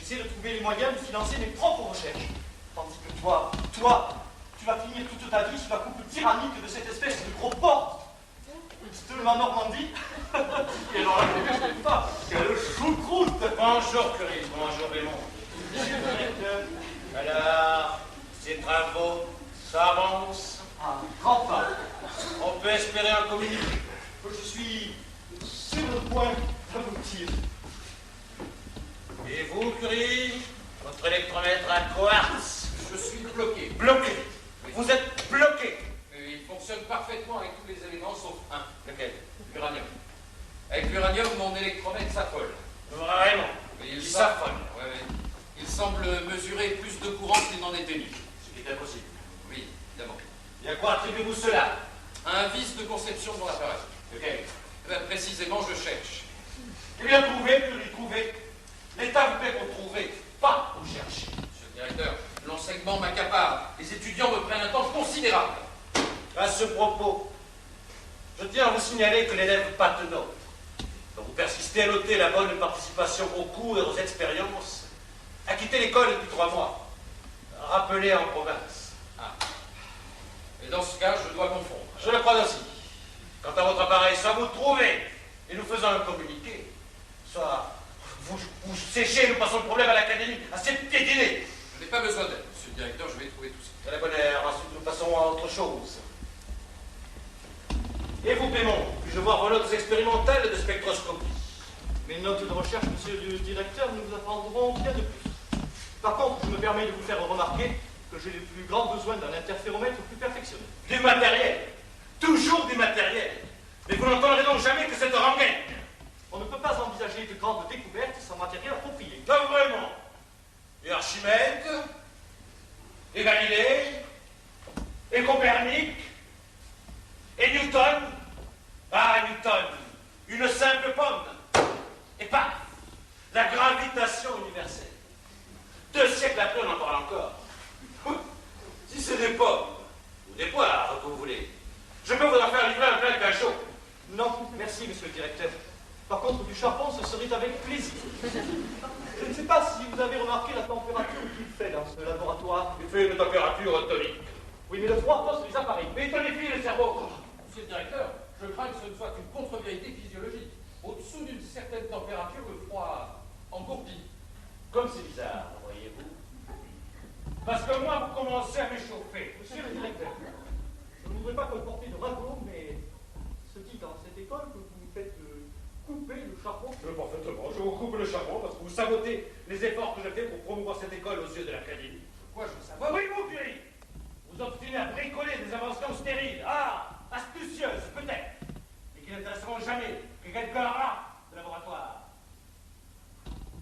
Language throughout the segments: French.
J'essaie de trouver les moyens de financer mes propres recherches. Tandis que toi, tu vas finir toute ta vie sous la coupe tyrannique de cette espèce de gros porc de la Normandie. Et alors là, je ne sais pas, quelle choucroute. Bonjour, Curie, bonjour, Raymond. Alors, ces travaux s'avancent. Ah, grand pas. On peut espérer un communiqué. Je suis sur le point d'aboutir. Et vous, Curie, votre électromètre à quartz? Je suis bloqué. Bloqué. Oui. Vous êtes bloqué. Il fonctionne parfaitement avec tous les éléments sauf un. Lequel? L'uranium. Avec l'uranium, mon électromètre s'affole. Vraiment. Il s'affole. Ouais. Il semble mesurer plus de courant qu'il n'en est tenu. Ce qui est impossible. Oui, évidemment. Et à quoi attribuez-vous cela? Un vice de conception de mon appareil. Lequel? Précisément, je cherche. Eh bien, trouvez, Curie, trouvez. L'État vous paie pour trouver, pas pour chercher. Monsieur le directeur, l'enseignement m'accapare. Les étudiants me prennent un temps considérable. À ce propos, je tiens à vous signaler que l'élève Patenot, dont vous persistez à noter la bonne participation aux cours et aux expériences, a quitté l'école depuis 3 mois, rappelé en province. Ah. Et dans ce cas, je dois confondre. Je le crois aussi. Quant à votre appareil, soit vous trouvez et nous faisons un communiqué, soit vous séchez et nous passons le problème à l'académie, à cette piétinée. Je n'ai pas besoin d'aide, monsieur le directeur, je vais trouver tout ça. C'est la bonne heure, ensuite nous passons à autre chose. Et vous, Pémon, puis-je voir vos notes expérimentales de spectroscopie? Mes notes de recherche, monsieur le directeur, nous apprendront bien de plus. Par contre, je me permets de vous faire remarquer que j'ai le plus grand besoin d'un interféromètre plus perfectionné. Du matériel. Toujours du matériel. Mais vous n'entendrez donc jamais que cette rengaine. On ne peut pas envisager de grandes découvertes sans matériel approprié. Non, vraiment. Et Archimède, et Galilée, et Copernic, et Newton. Ah, Newton, une simple pomme. Et paf, la gravitation universelle. 2 siècles après, on en parle encore. Si c'est des pommes, ou des poires, que vous voulez, je peux vous en faire livrer un plein cachot. Non, merci, monsieur le directeur. Par contre, du charbon, ce serait avec plaisir. Je ne sais pas si vous avez remarqué la température qu'il fait dans ce laboratoire. Il fait une température tonique. Oui, mais le froid pose les appareils. Mais tonifie le cerveau. Monsieur le directeur, je crains que ce ne soit une contre-vérité physiologique. Au-dessous d'une certaine température, le froid engourdit. Comme c'est bizarre, voyez-vous. Parce que moi, vous commencez à m'échauffer. Monsieur le directeur, je ne voudrais pas colporter de ragot, mais se dit dans cette école que vous faites couper le charbon. Parfaitement, je vous coupe le charbon parce que vous sabotez les efforts que je fais pour promouvoir cette école aux yeux de l'Académie. Pourquoi je savoir? Oui, vous, Curie, vous obstinez à bricoler des inventions stériles, astucieuses peut-être, mais qui n'intéresseront jamais que quelqu'un de laboratoire.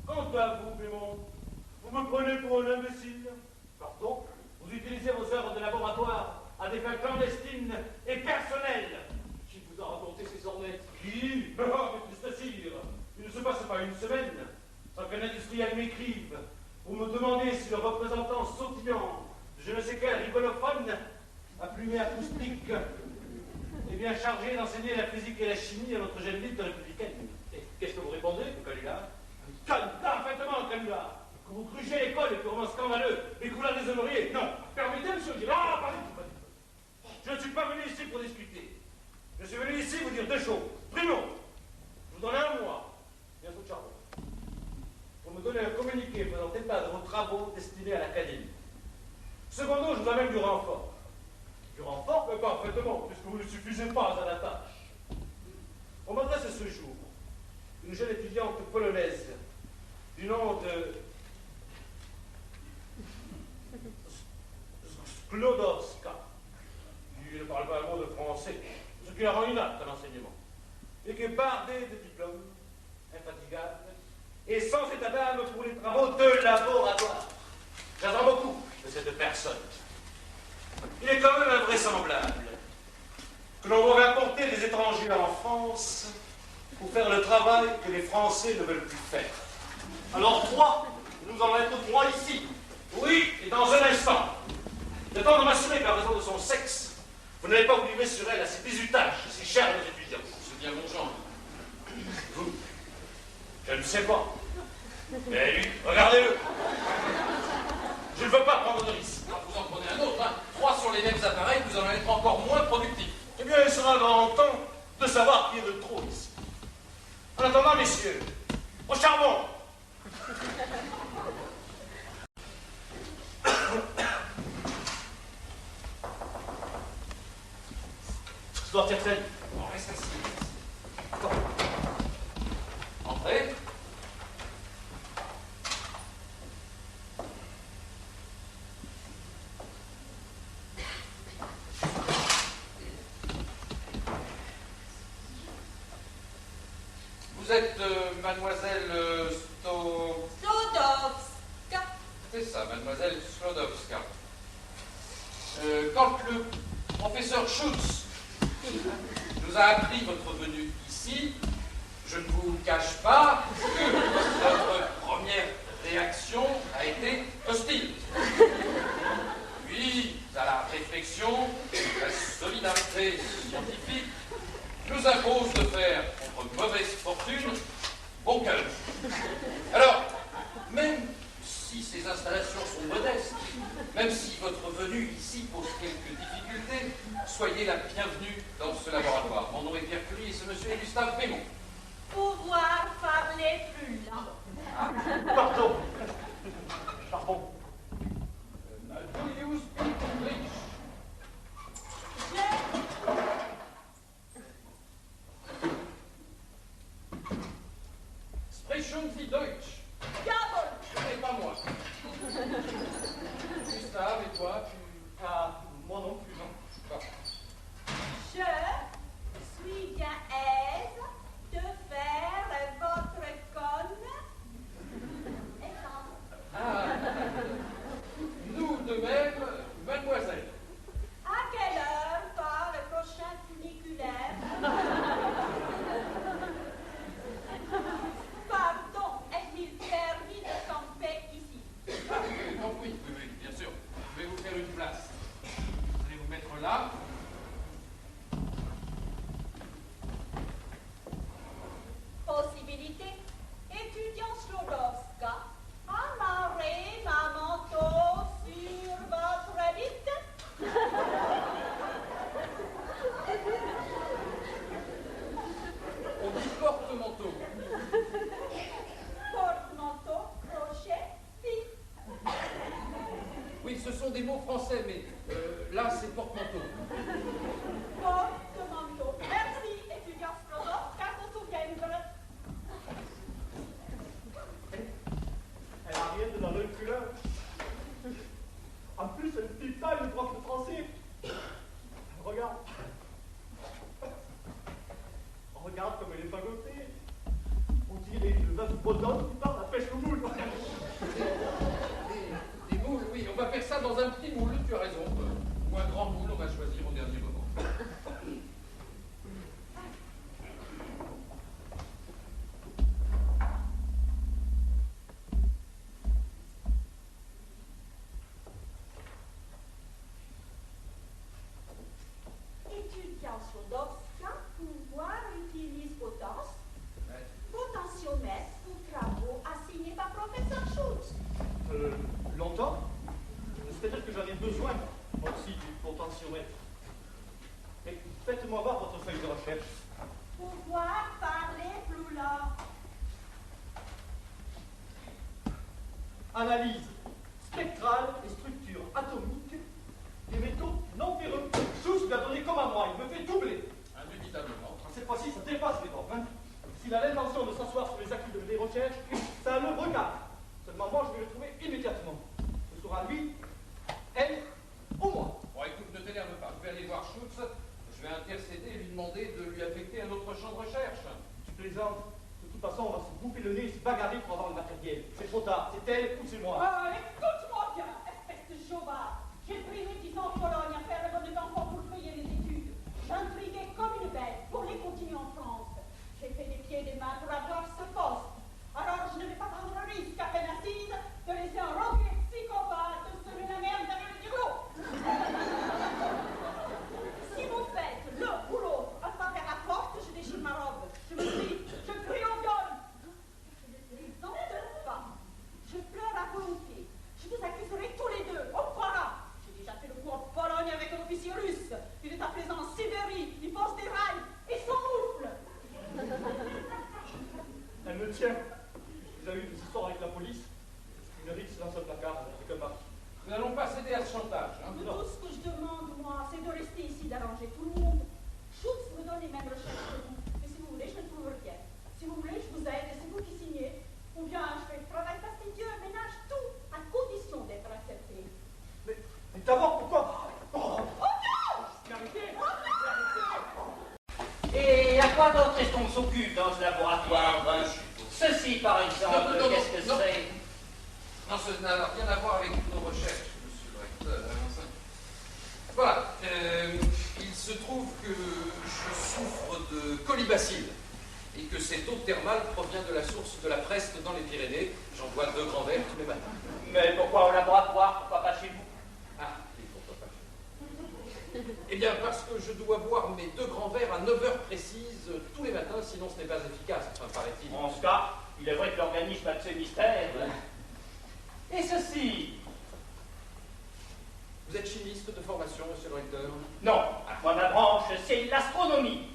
Quant à vous, Pémon, vous me prenez pour un imbécile. Pardon? Vous utilisez vos heures de laboratoire à des fins clandestines et personnelles. Qui vous a raconté ces ornettes? Qui? Non, mais c'est-à-dire, il ne se passe pas une semaine sans qu'un industriel m'écrive pour me demander si le représentant sautillant de je ne sais quel rigolophone à plumée acoustique est bien chargé d'enseigner la physique et la chimie à notre jeune ville républicaine. Et qu'est-ce que vous répondez? Canular. Parfaitement, Canular. Que vous grugez l'école est purement scandaleux et que vous la déshonoriez. Non. Permettez, monsieur le directeur. Ah, pardon. Je ne suis pas venu ici pour discuter. Je suis venu ici vous dire 2 choses. Primo, je vous donne 1 mois, bien sûr de charbon, pour me donner un communiqué faisant état de vos travaux destinés à l'Académie. Secondo, je vous amène du renfort. Du renfort? Parfaitement, puisque vous ne suffisez pas à la tâche. On m'adresse ce jour une jeune étudiante polonaise du nom de Sklodowska. Il ne parle pas un mot de français, ce qui la rend inapte à l'enseignement, et qui est bardée de diplômes, infatigable, et sans état d'âme pour les travaux de laboratoire. J'attends beaucoup de cette personne. Il est quand même invraisemblable que l'on aurait apporté des étrangers en France pour faire le travail que les Français ne veulent plus faire. Alors 3, nous allons être 3 ici. Oui, et dans un instant. Le temps de m'assurer qu'à raison de son sexe, vous n'allez pas vous livrer sur elle à ces bizutages, si chers à nos étudiants. C'est bien mon genre. Vous, je ne sais pas. Mais lui, regardez-le. Je ne veux pas prendre de risque. Alors vous en prenez un autre, hein. 3 sur les mêmes appareils, vous allez être encore moins productif. Eh bien, il sera grand temps de savoir qui est de trop ici. En attendant, messieurs, au charbon. Soir Tiercel. On reste assis. Entrez. Vous êtes mademoiselle Slodowska. C'est ça, mademoiselle Slodowska. Quand le professeur Schutz nous a appris votre venue ici, je ne vous cache pas que notre première réaction a été hostile. Puis, à la réflexion, la solidarité scientifique nous impose de faire, contre mauvaise fortune, bon cœur. Alors, même si ces installations sont modestes, même si votre venue ici pose quelques difficultés, soyez la bienvenue dans ce laboratoire. Mon nom est Pierre Curie et ce monsieur est Gustave Bémont. Pouvoir parler plus lent. Pardon. Pardon. Do you speak English? Sprechen Sie Deutsch? Jawohl. Ce n'est pas moi. Gustave, et toi, tu... Ah, moi non plus, non. Bah, Je suis bien aise de faire votre conne. Ah, nous de même, mademoiselle. À quelle heure part le prochain funiculaire? Pardon, est-il permis de camper ici? Ah, donc oui, bien sûr. Je vais vous faire une place. Vous allez vous mettre là. Possibilité. Étudiant Slodowska, amarrez ma manteau sur votre bite. On dit porte-manteau. Porte-manteau, crochet, fille. Oui, ce sont des mots français, mais là, c'est porte-manteau. Porte-manteau. Merci, étudiant Slodowska, qu'on souvienne. Elle a rien de dans le couleur. En plus, elle ne pique pas une prof de français. Regarde. Regarde comme elle est fagotée. On dirait une veuve bretonne qui part à la pêche au moule. Des moules, oui, on va faire ça dans un petit moule, tu as raison. Ou un grand moule, on va choisir au dernier moment. Étudiant Slodowska, pouvoir utilise potence. Ouais. Potentiomètre pour travaux assignés par professeur Schultz. Longtemps? C'est-à-dire que j'en ai besoin aussi du potentiomètre. Mais faites-moi voir votre feuille de recherche. Pouvoir parler plus lent. Analyse spectrale et structure atomique des métaux non ferreux. Tous lui a donné comme à moi, il me fait doubler. Indubitablement. Cette fois-ci, ça dépasse les bornes. Hein. S'il a l'intention de s'asseoir sur les acquis de mes recherches, ça le regarde. Seulement moi, je vais le trouver immédiatement. Ce sera lui, elle, ou moi. Bon, écoute, ne t'énerve pas. Je vais aller voir Schutz. Je vais intercéder et lui demander de lui affecter un autre champ de recherche. Tu plaisantes. De toute façon, on va se bouffer le nez et se bagarrer pour avoir le matériel. C'est trop tard. C'est elle ou c'est moi. Ah, écoute-moi bien, espèce de chauvard. J'ai pris mes 10 ans en Pologne à faire le bon d'enfant pour payer mes études. J'intriguais comme une bête pour les continuer en France. J'ai fait des pieds et des mains pour avoir ce poste. Alors je ne vais pas prendre le risque, à peine assise, de laisser un roquet psychopathe semer la merde derrière le tirelot. Si vous faites le ou l'autre à travers la porte, je déchire ma robe. Je me crie, je crie au viol. Je ne plaisante pas. déjà eu des histoires avec la police. Une rixe dans ce placard, avec un marquis. Nous n'allons pas céder à ce chantage. Hein. Tout ce que je demande, moi, c'est de rester ici, d'arranger tout le monde. Schultz me donne les mêmes recherches que vous. Mais si vous voulez, je ne trouve rien. Si vous voulez, je vous aide et c'est vous qui signez. Ou bien je fais le travail fastidieux, ménage tout, à condition d'être accepté. Mais d'abord, pourquoi? Oh non! Et à quoi d'autre est-ce qu'on s'occupe dans ce laboratoire? Ceci, par exemple, Non, qu'est-ce que non. c'est? Non, ça n'a rien à voir avec nos recherches, monsieur le recteur. Voilà, il se trouve que je souffre de colibacille et que cette eau thermale provient de la source de la Preste dans les Pyrénées. J'en bois 2 grands verres tous les matins. Mais pourquoi au laboratoire? Pourquoi pas chez vous? Ah, et pourquoi pas chez vous? Eh bien, parce que je dois boire mes 2 grands verres à 9 heures précises tous les matins, sinon ce n'est pas efficace, enfin, paraît-il. En ce cas, il est vrai que l'organisme a de ses mystères. Et ceci? Vous êtes chimiste de formation, monsieur le recteur? Non, moi ma branche, c'est l'astronomie.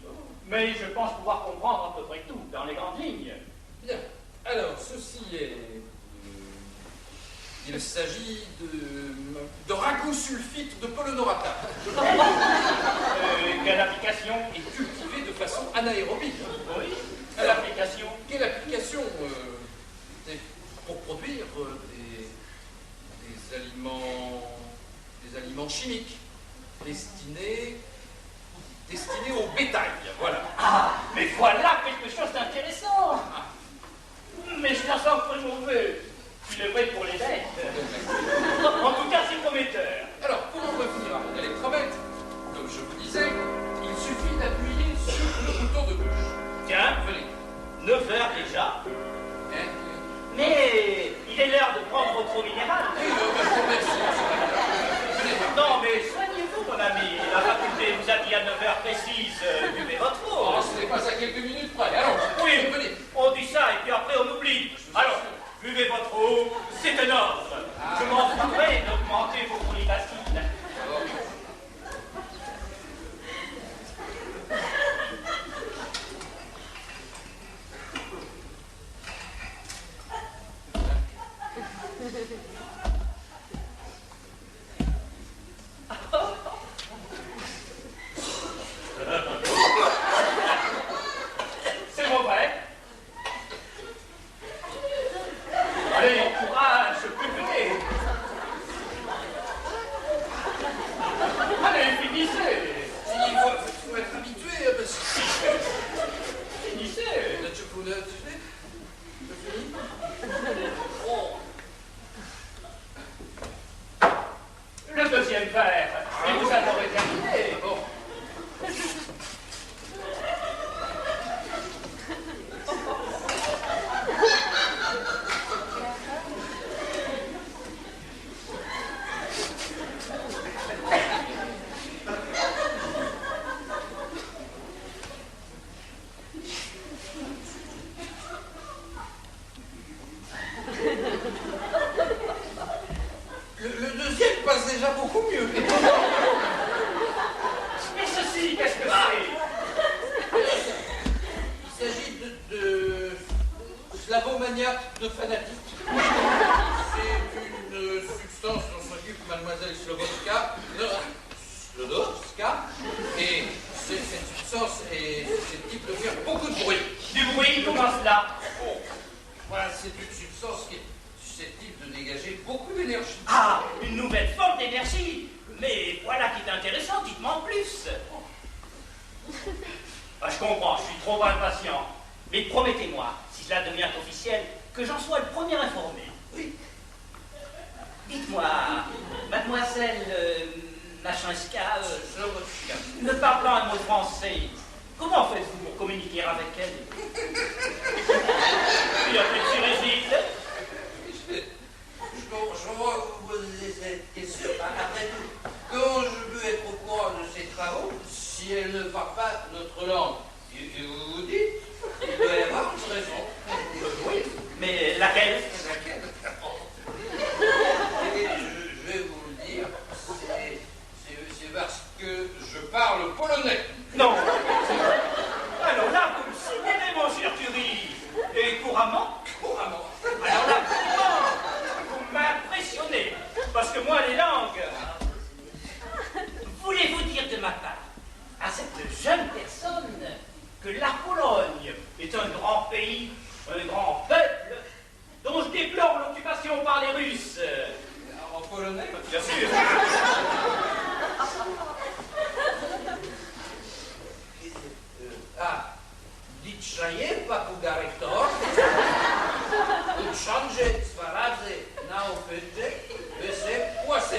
Mais je pense pouvoir comprendre à peu près tout, dans les grandes lignes. Bien. Alors, ceci est... il s'agit de ragoût sulfite de polynorata. Quelle application? Et cultivé de façon anaérobie. Oui. Quelle application? Quelle application c'est pour produire des aliments chimiques destinés au bétail, voilà. Ah, mais voilà quelque chose d'intéressant. Mais je la sens très mauvais. Il est vrai pour les bêtes. En tout cas, c'est prometteur. Alors, pour en revenir à mon électromètre, comme je vous disais, il suffit d'appuyer sur le bouton de gauche. Tiens, Venez. 9 heures déjà. Hein? Mais il est l'heure de prendre votre eau minérale. Oui, je vous remercie. Venez voir. Non, mais soignez-vous, mon ami. La faculté vous a dit à 9 heures précises, buvez votre eau. Oh, ce n'est pas à quelques minutes près. Allons, Oui, venez. on dit ça et puis après on oublie. Alors, buvez votre eau, c'est un ordre. Je m'en ferai d'augmenter vos polybacides. C'est mauvais. Allez, courage, buvez. Allez, finissez. Il faut être habitué, monsieur. Finissez. Vous le tuez? Je finis? Oh. Le deuxième verre. Et vous en aurez terminé. Bon. Le deuxième passe déjà beaucoup mieux. Et ceci, qu'est-ce que c'est? Il s'agit de Slavomania de fanatique. C'est une substance dont s'occupe mademoiselle Slobodka. Slobodka. Et cette substance est susceptible de faire beaucoup de bruit. Du bruit, comment cela? Oh. Voilà, c'est une substance qui est susceptible de dégager beaucoup d'énergie. Ah, une nouvelle forme d'énergie. Mais voilà qui est intéressant, dites-moi en plus. Ah, je comprends, je suis trop impatient. Mais promettez-moi, si cela devient officiel, que j'en sois le premier informé. Oui. Dites-moi, mademoiselle Machinska, Slobodka. ne parlant un mot français, comment faites-vous pour communiquer avec elle? Il y a plus de Cyréside. Je vois que vous posez cette question. Après tout, comment je peux être au courant de ses travaux si elle ne parle pas notre langue? Et vous vous dites, il doit y avoir une raison. Oui, mais laquelle? Laquelle? Et je vais vous le dire, c'est parce que je parle polonais. Non. Alors là, vous me sidérez, mon cher Curie. Et couramment? Couramment.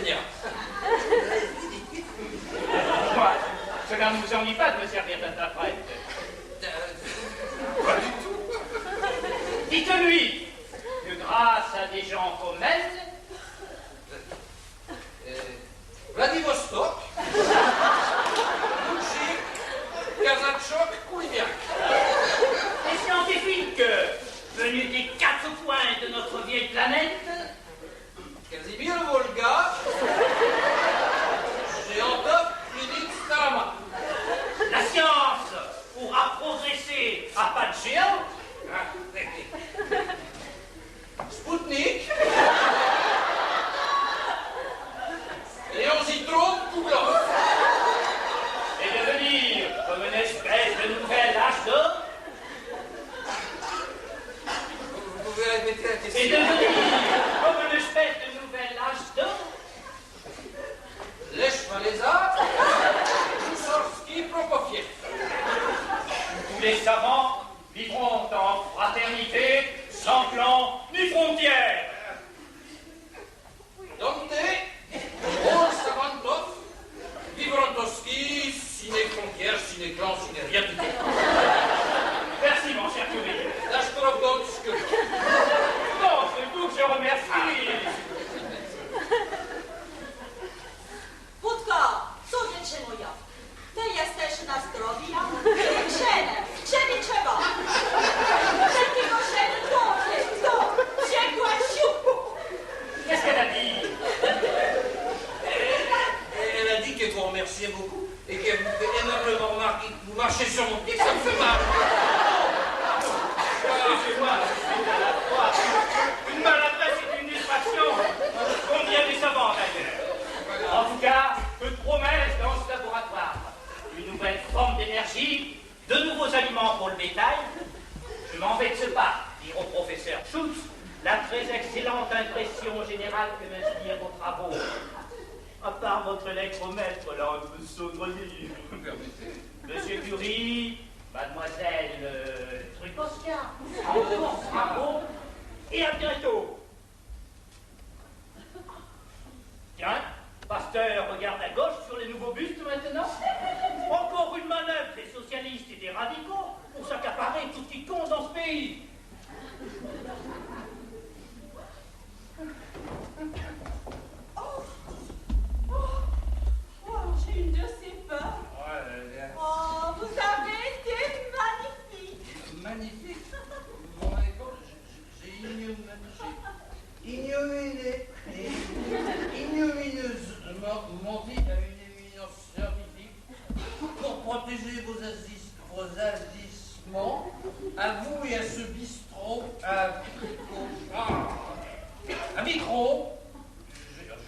enseignant. Moi, cela ne vous ennuie pas de me servir d'interprète. Pas du tout. Dites-lui que grâce à des gens comme elle, Vladivostok, Moutchik, Kazachok, Koulibiak. les scientifiques venus des quatre coins de notre vieille planète, Kazimir Volga, Géantov, Plinit, Starama. la science pourra progresser à pas de géant. Spoutnik, Léon Zitron, Pouglov. Et devenir comme une espèce de nouvel âge d'or. Vous pouvez répéter la Et question? devenir comme une espèce de nouvel âge d'or. Lech Walesa, Moussorski, Prokofiev. Tous les savants vivront en fraternité, sans clan ni frontières. Dante, Paul Savantov, Vivrantowski, ciné frontière, ciné clan, ciné rien du tout. Merci, mon cher Curie. Lashkorovgotsk, Non, c'est tout que je remercie. Wódka, co wiecie moja? Ty jesteś na zdrowie, dziewczyny, ciebie trzeba. Takiego się to, ciekła siupu. Qu'est-ce qu'elle a dit? Elle a dit qu'elle vous remerciait beaucoup et qu'elle vous fait énormément remarquer que vous marchez sur mon pied, que ça me fait mal. Excusez-moi, une maladresse est une distraction. Combien des savants d'ailleurs. En tout cas, peu de promesses dans ce laboratoire. Une nouvelle forme d'énergie, de nouveaux aliments pour le bétail. Je m'en vexe pas, dire au professeur Schultz, la très excellente impression générale que m'inspirent vos travaux. À part votre lettre-maître, là, un peu saugrenu. Monsieur Curie, mademoiselle Trukoska, bravo, et à bientôt. Tiens, Pasteur regarde à gauche sur les nouveaux bustes maintenant. Encore une manœuvre des socialistes et des radicaux pour s'accaparer tout ce qui compte dans ce pays. Oh, j'ai une de ces peurs. Oh, vous avez été magnifique. Magnifique. Mon école, j'ai ignominieusement menti à une éminence scientifique pour protéger vos agissements, à vous et à ce bistrot, à micro.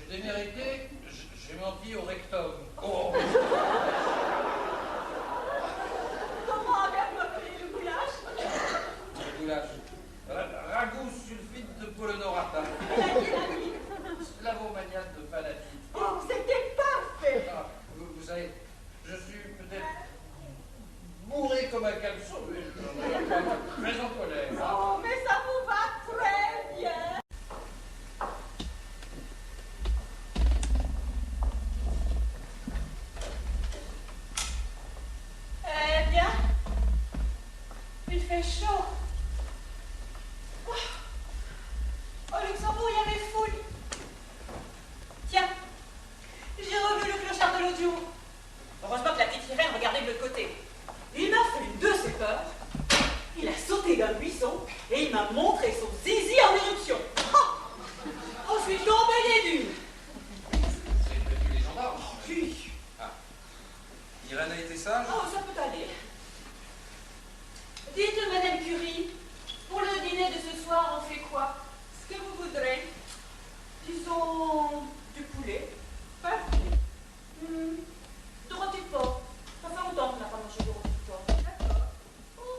J'ai démérité, j'ai menti au rectum. Oh. Comment avez-vous appelé le goulash? Le goulash. Ragoût sulfite de polonorata. La qui? Slavomaniate de fanatique. Oh, c'était parfait. Ah, vous savez, je suis peut-être bourré comme un caleçon, mais je suis très en colère. Oh, mais ça vous va très bien. Eh bien, il fait chaud. Au Luxembourg, il y avait foule. Tiens, j'ai revu le clochard de l'autre jour. Heureusement que la petite sirène regardait de l'autre côté. Il m'a fait une de ses peurs. Il a sauté d'un buisson et il m'a montré son zizi en éruption. Oh, je suis tombée des dunes. C'est prévu les gendarmes. Oui. Irène a été sage? Oh, ça peut aller. Dites, Madame Curie, pour le dîner de ce soir, on fait quoi? Ce que vous voudrez. Disons du poulet. Parfait. De rôti de porc. Ça fait longtemps qu'on n'a pas mangé de rôti de porc. D'accord. Oh,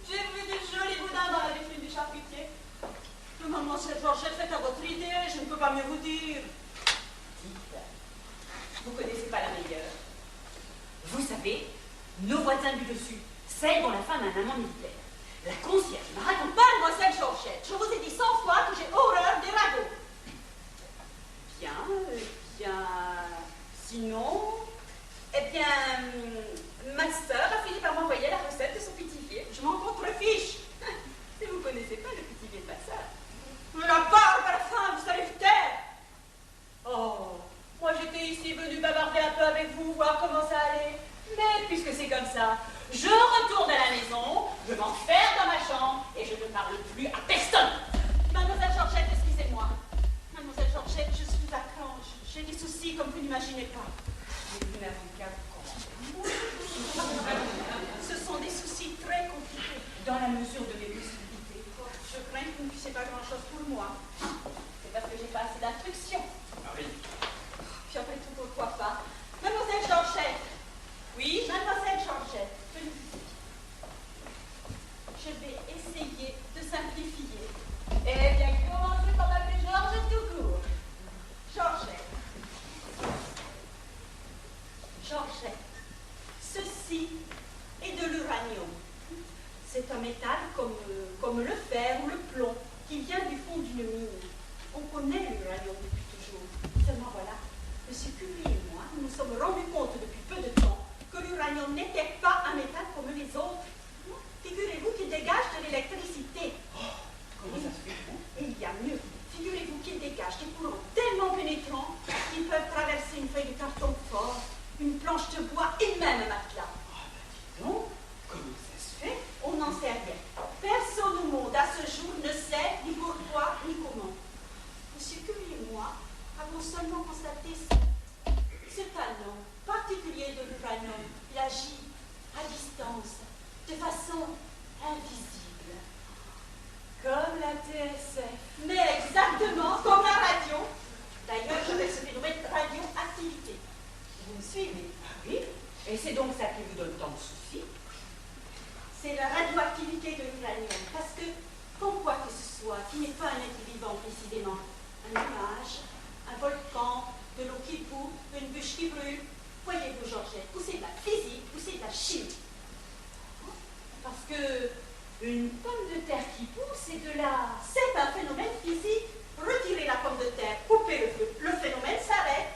j'ai vu des jolis boudins dans la vitrine du charcutier. Maman, cette Georgette, faites à votre idée, je ne peux pas mieux vous dire. Dites, vous connaissez pas la meilleure. Vous savez, nos voisins du dessus, celle dont la femme a un amant militaire. La concierge me raconte pas, mademoiselle Georgette. Je vous ai dit 100 fois que j'ai horreur des ragots. Bien, soucis comme vous n'imaginez pas. Mais vous n'avez qu'à comprendre. Ce sont des soucis très compliqués dans la mesure de mes possibilités. Je crains que vous ne puissiez pas grand-chose pour moi. C'est parce que j'ai pas assez d'instructions. Marie, Puis après tout, pourquoi pas? Mademoiselle Georgette. Oui, mademoiselle Georgette. Je vais essayer de simplifier. Eh bien, commencez par m'appeler Georges tout court. Georgette. Georgette. Ceci est de l'uranium. C'est un métal comme le fer ou le plomb qui vient du fond d'une mine. On connaît l'uranium depuis toujours. Seulement voilà, M. Curie et moi, nous nous sommes rendus compte depuis peu de temps que l'uranium n'était pas un métal comme les autres. Figurez-vous qu'il dégage de l'électricité. comment ça se fait? Et il y a mieux. Figurez-vous qu'il dégage des courants tellement pénétrants qu'ils peuvent traverser une feuille de carton fort, une planche de bois et même un matelas. Non, comment ça se fait? On n'en sait rien. Personne au monde à ce jour ne sait ni pourquoi ni comment. Monsieur Curie et moi avons seulement constaté ce talent particulier de l'uranium. Il agit à distance, de façon invisible. Comme la TSF. Mais exactement comme la radio. D'ailleurs, je vais ce phénomène de radioactivité. Vous me suivez? Oui. Et c'est donc ça qui vous donne tant de soucis? C'est la radioactivité de l'uranium. Parce que, comme quoi que ce soit, qui n'est pas un être vivant précisément, un nuage, un volcan, de l'eau qui bout, une bûche qui brûle, voyez-vous, Georgette, ou c'est de la physique, ou c'est de la chimie. Parce que Une pomme de terre qui pousse, c'est de la... c'est un phénomène physique. Retirez la pomme de terre, coupez le feu, le phénomène s'arrête.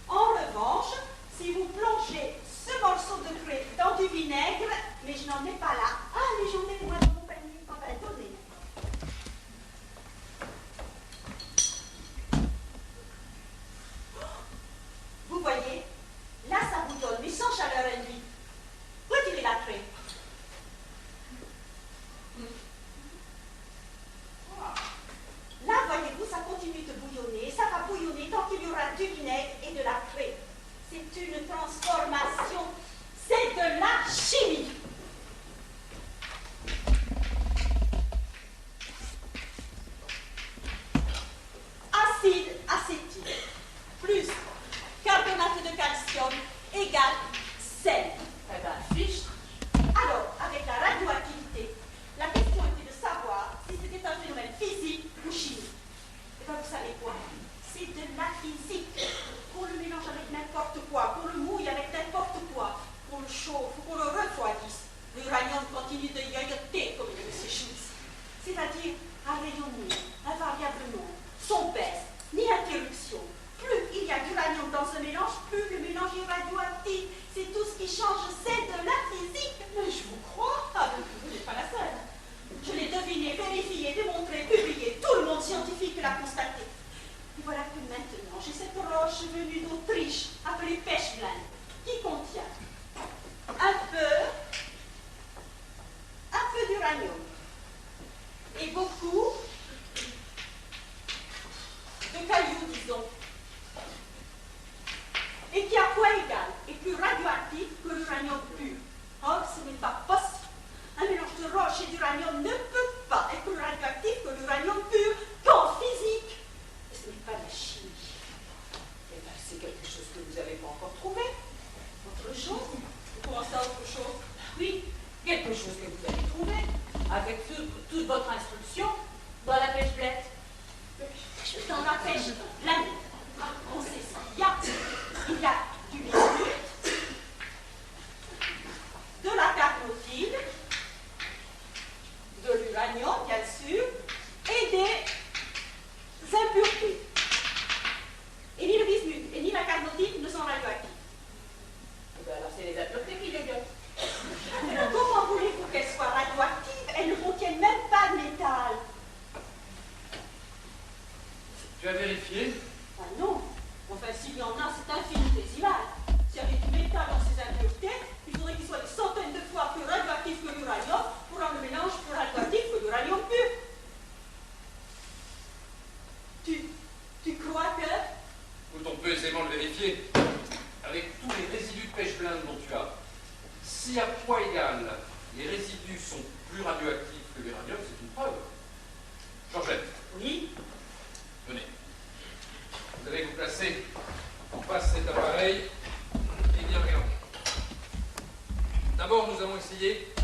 En revanche, si vous plongez ce morceau de craie dans du vinaigre, mais je n'en ai pas là. Ah, mais j'en ai moi dans mon panier, on va donner. Vous voyez, là ça bouillonne, mais sans chaleur induite. Retirez la craie. Là, voyez-vous, ça continue de bouillonner. Ça va bouillonner tant qu'il y aura du vinaigre et de la craie. C'est une transformation. C'est de la chimie. Acide acétique plus carbonate de calcium égale sel. Eh ben, fiche. Alors, avec la radioactivité, la question était de savoir si c'était un phénomène physique ou chimique. Et bien, vous savez quoi? C'est de la physique. Qu'on le mélange avec n'importe quoi, qu'on le mouille avec n'importe quoi, qu'on le chauffe, qu'on le refroidisse, l'uranium continue de yoyoter, comme dit M. Schultz. C'est-à-dire à rayonner invariablement, sans baisse, ni interruption. Plus il y a d'uranium dans ce mélange, plus le mélange est radioactif. C'est tout ce qui change, c'est de la physique. Mais je vous crois. Ah, vous n'êtes pas la seule. Je l'ai deviné, vérifié, démontré, publié. Tout le monde scientifique l'a constaté. Et voilà que maintenant, j'ai cette roche venue d'Autriche, appelée Pechblende, qui contient un peu d'uranium et beaucoup de cailloux, disons. Et qui à quoi égal est plus radioactif que l'uranium pur. Or, ce n'est pas possible. Un mélange de roche et d'uranium ne peut pas être plus radioactif que l'uranium pur qu'en physique. Et ce n'est pas de la chimie. Eh ben, c'est quelque chose que vous n'avez pas encore trouvé. Autre chose? Comment ça, autre chose? Oui, quelque chose que vous avez trouvé. Avec toute votre instruction dans la pêche blette. Dans la pêche blende. On sait ça. Il y a du bismuth, de la carnotine, de l'uranium, bien sûr, et des impuretés. Et ni le bismuth et ni la carnotine ne sont radioactifs. Eh ben, alors c'est les impuretés qui yoyotent. Comment voulez-vous qu'elles soient radioactives? Elles ne contiennent même pas de métal. Tu as vérifié? Ah non. Enfin, s'il y en a, c'est infinitésimal. S'il y avait du métal dans ces impuretés, il faudrait qu'il soit des centaines de fois plus radioactif que l'uranium pour rendre le mélange plus radioactif que l'uranium pur. Tu crois que... Écoute, on peut essayer précisément le vérifier. Avec tous les résidus de pêche blinde dont tu as, si à poids égal, les résidus sont plus radioactifs que l'uranium, c'est une preuve. Georgette. Oui. Venez. Vous allez vous placer en face de cet appareil et bien regarder. D'abord, nous allons essayer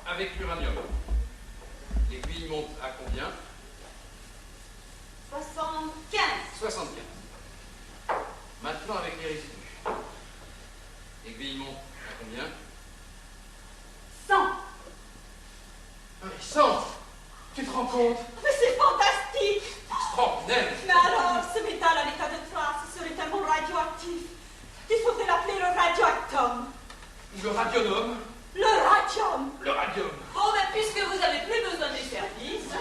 avec l'uranium. L'aiguille monte à combien? 75. 75. Maintenant, avec les résidus. L'aiguille monte à combien? 100. Ah, 100. Tu te rends compte? Mais c'est fantastique. Extraordinaire. Mais alors, ce métal à l'état de trace serait tellement radioactif qu'il faudrait l'appeler le radioactum. Le radionum. Le radium. Le radium. Bon, ben, puisque vous avez plus besoin des services.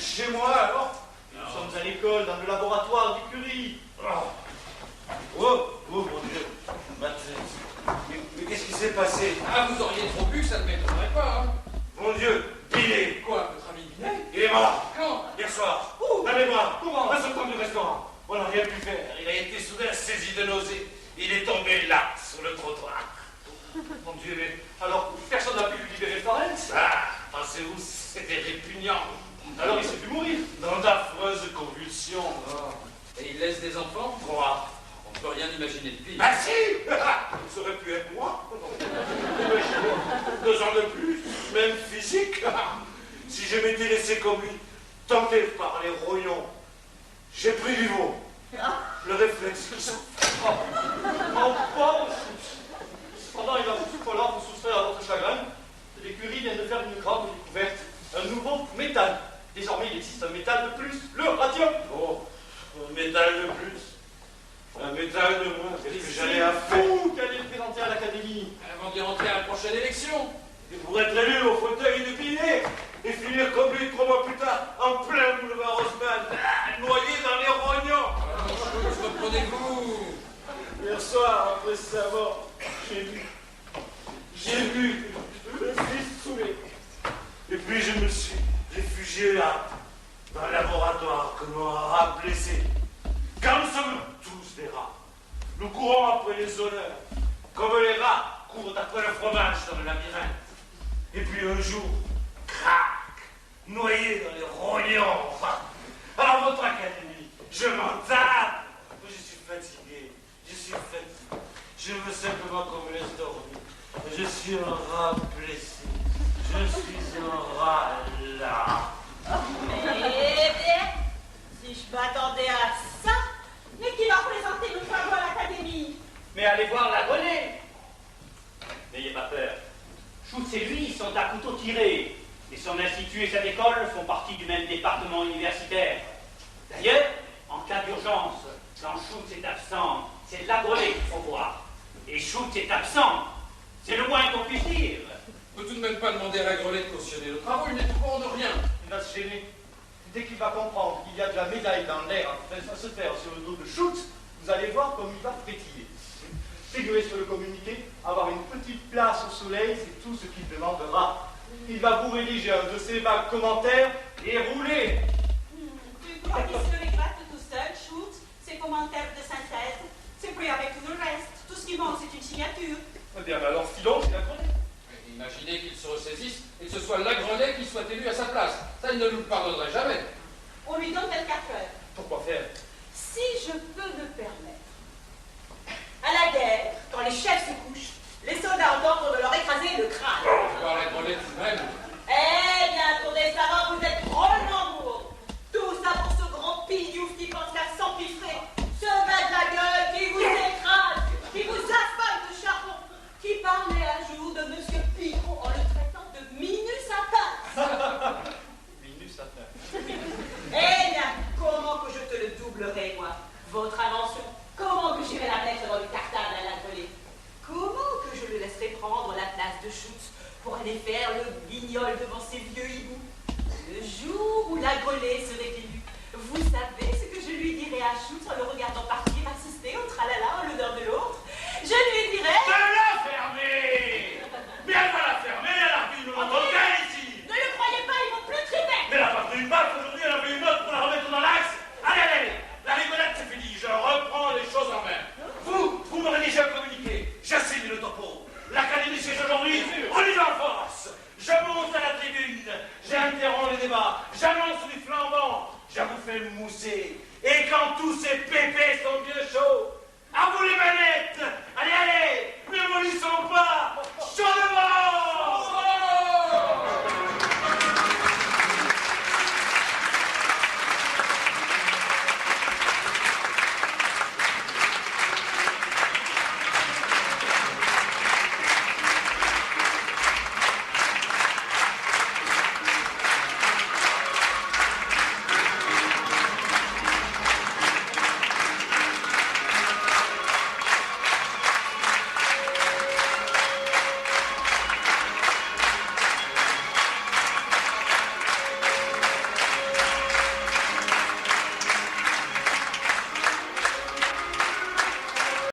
chez moi alors? Nous sommes à l'école, dans le laboratoire d'écurie. Oh, mon Dieu, ma tête. Mais qu'est-ce qui s'est passé? Ah, vous auriez trop bu, ça ne m'étonnerait pas, hein. Mon Dieu, Binet. Quoi, votre ami Binet? Il est mort. Quand? Hier soir. Où? La mémoire. Comment? En sortant du restaurant. On n'a rien pu faire. Il a été soudain saisi de nausée. Il est tombé là, sur le trottoir. Mon Dieu, mais alors personne n'a pu lui libérer le pharynx? Ah, pensez-vous, c'était répugnant. Alors il s'est pu mourir. Dans d'affreuses convulsions. Et il laisse des enfants? Quoi? On ne peut rien imaginer de pire. Ah si! Ça aurait pu être moi. Imaginez, 2 ans de plus, même physique. Si je m'étais laissé comme lui, tenté par les rognons, j'ai pris du veau. Le réflexe qui souffre. Oh, pauvre Schultz. Cependant, il va falloir vous soustraire à votre chagrin. L'écurie vient de faire une grande découverte. Un nouveau métal. Désormais, il existe un métal de plus, le radium. Oh, un métal de plus. Un métal de moins. Qu'est-ce que j'allais à faire? Vous qui allez le présenter à l'académie. Avant d'y rentrer à la prochaine élection. Et pour être élu au fauteuil de Binet et finir comme lui 3 mois plus tard, en plein boulevard Haussmann, noyé dans les rognons. Schultz, reprenez-vous. Hier soir, après sa mort, j'ai vu le fils saoulé. Et puis je me suis réfugié là, dans le laboratoire que l'on a blessé. Car nous sommes tous des rats. Nous courons après les honneurs, comme les rats courent après le fromage dans le labyrinthe. Et puis un jour, crac, noyé dans les rognons. Alors votre académie, je m'en tape. Je suis fatigué, je veux simplement qu'on me laisse dormir. Je suis un rat blessé. Je suis un rat là. Eh bien, si je m'attendais à ça, mais qui va présenter nos travaux à l'académie? Mais allez voir la Grenée. N'ayez pas peur. Schultz et lui sont à couteau tiré. Et son institut et cette école font partie du même département universitaire. D'ailleurs, en cas d'urgence, quand Schultz est absent, c'est la Grenée qu'il faut voir. Et Schultz est absent. C'est le moins qu'on puisse dire. On ne peut tout de même pas demander à la Grelet de cautionner nos travaux, il n'est au courant de rien. Il va se gêner. Dès qu'il va comprendre qu'il y a de la médaille dans l'air en train de se faire sur le dos de Schultz, vous allez voir comme il va frétiller. Figurer sur le communiqué, avoir une petite place au soleil, c'est tout ce qu'il demandera. Il va vous rédiger un de ses vagues commentaires et rouler. Tu crois qu'il se les gratte tout seul, Schultz? Ses commentaires de synthèse, c'est pris avec tout le reste. Tout ce qui manque, c'est une signature. Eh bien, alors filons, c'est la Grenée. Imaginez qu'il se ressaisisse et que ce soit la Grelet qui soit élu à sa place. Ça, il ne nous le pardonnerait jamais. On lui donne 24 heures. Pourquoi faire? Si je peux me permettre. À la guerre, quand les chefs se couchent, les soldats ont ordre de leur écraser le crâne. Voir la Grelet tout de même. Eh bien, pour des savants, vous êtes drôlement gros. Tout ça pour ce grand pidiouf qui pense qu'à s'empiffrer, se mettre la gueule, qui vous écrase, qui vous affole de charbon, qui parlait un jour de Monsieur Picot en le traitant de Minus à passe. Minus à faire. Eh bien, comment que je te le doublerai, moi, votre invention? Comment que j'irai la mettre dans le cartable à la volée? Comment que je le laisserai prendre la place de Schultz pour aller faire le guignol devant